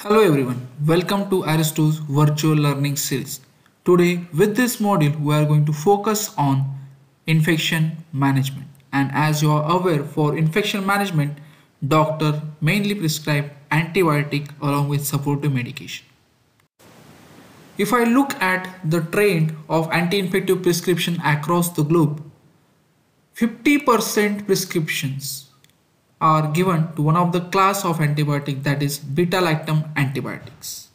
Hello everyone, welcome to Aristo's virtual learning series. Today, with this module, we are going to focus on infection management. And as you are aware, for infection management, doctor mainly prescribe antibiotic along with supportive medication. If I look at the trend of anti-infective prescription across the globe, 50% prescriptions are given to one of the class of antibiotic, that is beta-lactam antibiotics.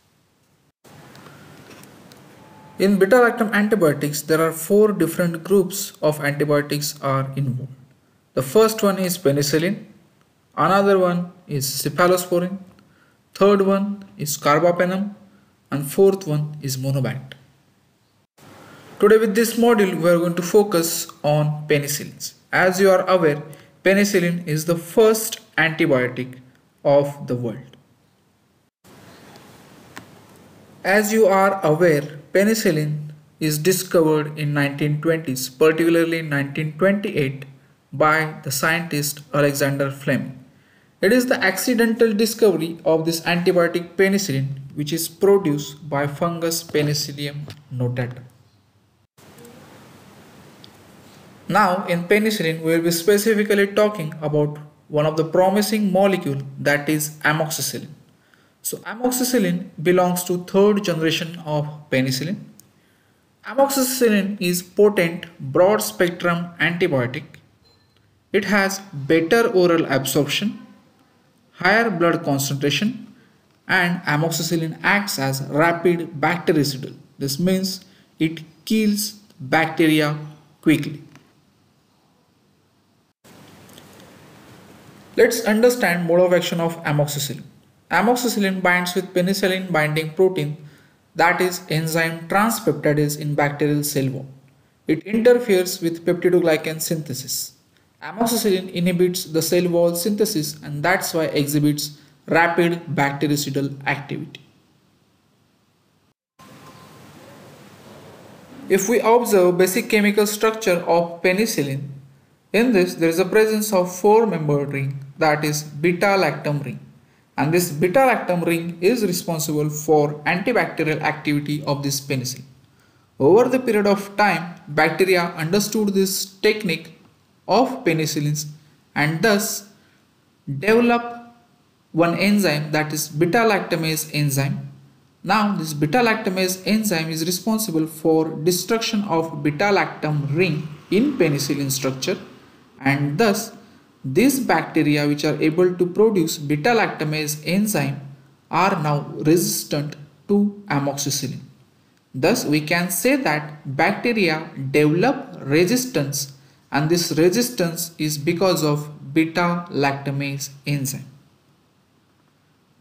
In beta-lactam antibiotics, there are four different groups of antibiotics are involved. The first one is penicillin, another one is cephalosporin, third one is carbapenem, and fourth one is monobactam. Today with this module we are going to focus on penicillins. As you are aware, penicillin is the first antibiotic of the world. As you are aware, penicillin is discovered in 1920s, particularly in 1928 by the scientist Alexander Fleming. It is the accidental discovery of this antibiotic penicillin which is produced by fungus Penicillium notatum. Now in penicillin we will be specifically talking about one of the promising molecule, that is amoxicillin. So amoxicillin belongs to third generation of penicillin. Amoxicillin is potent broad spectrum antibiotic. It has better oral absorption, higher blood concentration, and amoxicillin acts as rapid bactericidal. This means it kills bacteria quickly. Let's understand mode of action of amoxicillin. Amoxicillin binds with penicillin binding protein, that is enzyme transpeptidase in bacterial cell wall. It interferes with peptidoglycan synthesis. Amoxicillin inhibits the cell wall synthesis and that's why exhibits rapid bactericidal activity. If we observe basic chemical structure of penicillin, in this there is a presence of four-membered ring, that is beta-lactam ring. And this beta-lactam ring is responsible for antibacterial activity of this penicillin. Over the period of time, bacteria understood this technique of penicillins and thus develop one enzyme, that is beta-lactamase enzyme. Now this beta-lactamase enzyme is responsible for destruction of beta-lactam ring in penicillin structure, and thus these bacteria which are able to produce beta-lactamase enzyme are now resistant to amoxicillin. Thus we can say that bacteria develop resistance, and this resistance is because of beta-lactamase enzyme.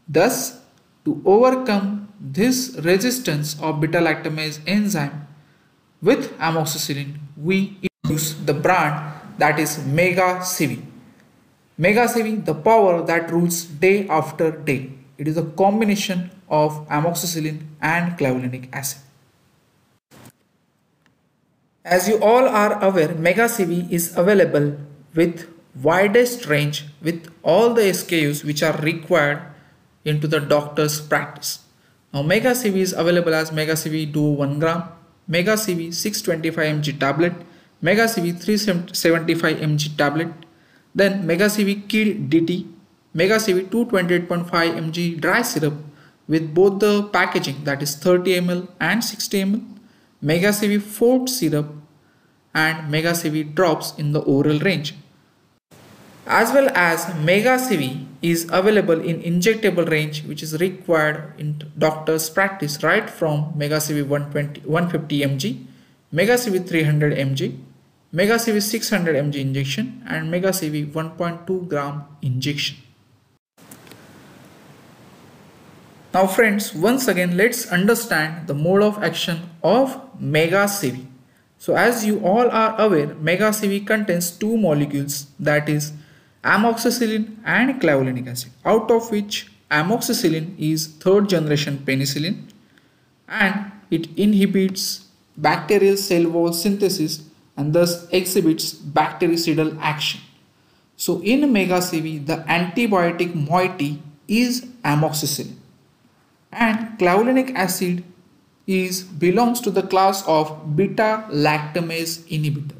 Thus to overcome this resistance of beta-lactamase enzyme with amoxicillin, we use the brand, that is MegaCivi. MegaCivi, the power that rules day after day. It is a combination of amoxicillin and clavulanic acid. As you all are aware, MegaCivi is available with widest range with all the SKUs which are required into the doctor's practice. Now MegaCivi is available as MegaCivi Duo 1 gram, MegaCivi 625 mg tablet, MegaCivi 375 mg tablet, then MegaCivi Kid DT, MegaCivi 228.5 mg dry syrup with both the packaging, that is 30 ml and 60 ml, MegaCivi Fort syrup, and MegaCivi drops in the oral range. As well as MegaCivi is available in injectable range which is required in doctor's practice, right from MegaCivi 150 mg, MegaCivi 300 mg, MegaCivi 600 mg injection, and MegaCivi 1.2 gram injection. Now friends, once again let's understand the mode of action of MegaCivi. So as you all are aware, MegaCivi contains two molecules, that is amoxicillin and clavulanic acid, out of which amoxicillin is third generation penicillin and it inhibits bacterial cell wall synthesis and thus exhibits bactericidal action. So in MegaCivi, the antibiotic moiety is amoxicillin. And clavulanic acid is belongs to the class of beta lactamase inhibitor.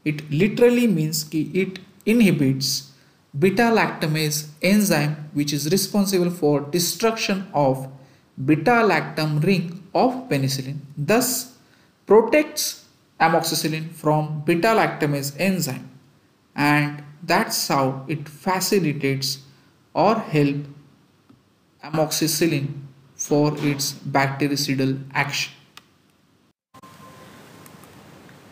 It literally means कि it inhibits beta lactamase enzyme which is responsible for destruction of beta lactam ring of penicillin, thus protects amoxicillin from beta lactamase enzyme, and that's how it facilitates or help amoxicillin for its bactericidal action.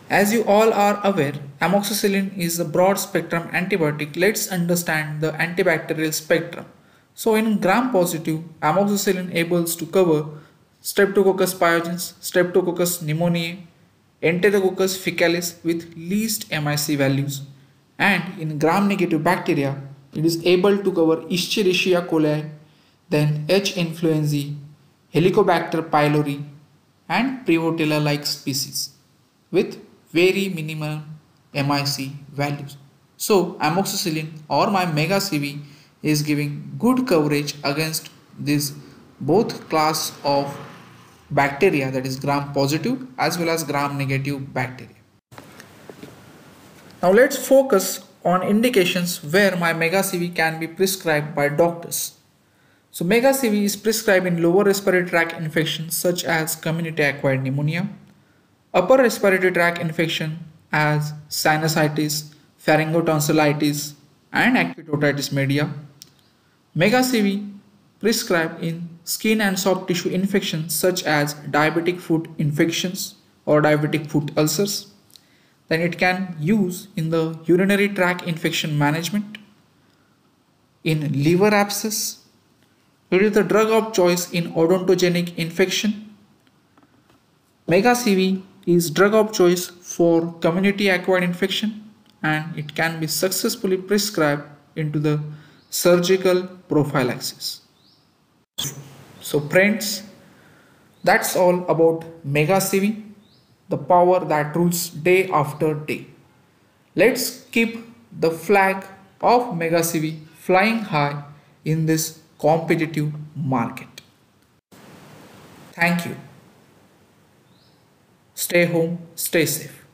As you all are aware, amoxicillin is a broad spectrum antibiotic. Let's understand the antibacterial spectrum. So in gram positive, amoxicillin able to cover Streptococcus pyogenes, Streptococcus pneumoniae, Enterococcus faecalis with least MIC values. And in gram negative bacteria, it is able to cover Escherichia coli, then H. influenzae, Helicobacter pylori, and Prevotella like species with very minimal MIC values. So amoxicillin or my Mega CV is giving good coverage against this both class of bacteria, that is gram positive as well as gram negative bacteria. Now let's focus on indications where my Mega CV can be prescribed by doctors. So Mega CV is prescribed in lower respiratory tract infections such as community acquired pneumonia, upper respiratory tract infection as sinusitis, pharyngotonsillitis, and acute otitis media. Mega CV prescribed in skin and soft tissue infections such as diabetic foot infections or diabetic foot ulcers. Then it can use in the urinary tract infection management, in liver abscess. It is the drug of choice in odontogenic infection. Mega CV is drug of choice for community acquired infection, and it can be successfully prescribed into the surgical prophylaxis. So friends, that's all about Mega CV, the power that rules day after day. Let's keep the flag of Mega CV flying high in this competitive market. Thank you. Stay home, stay safe.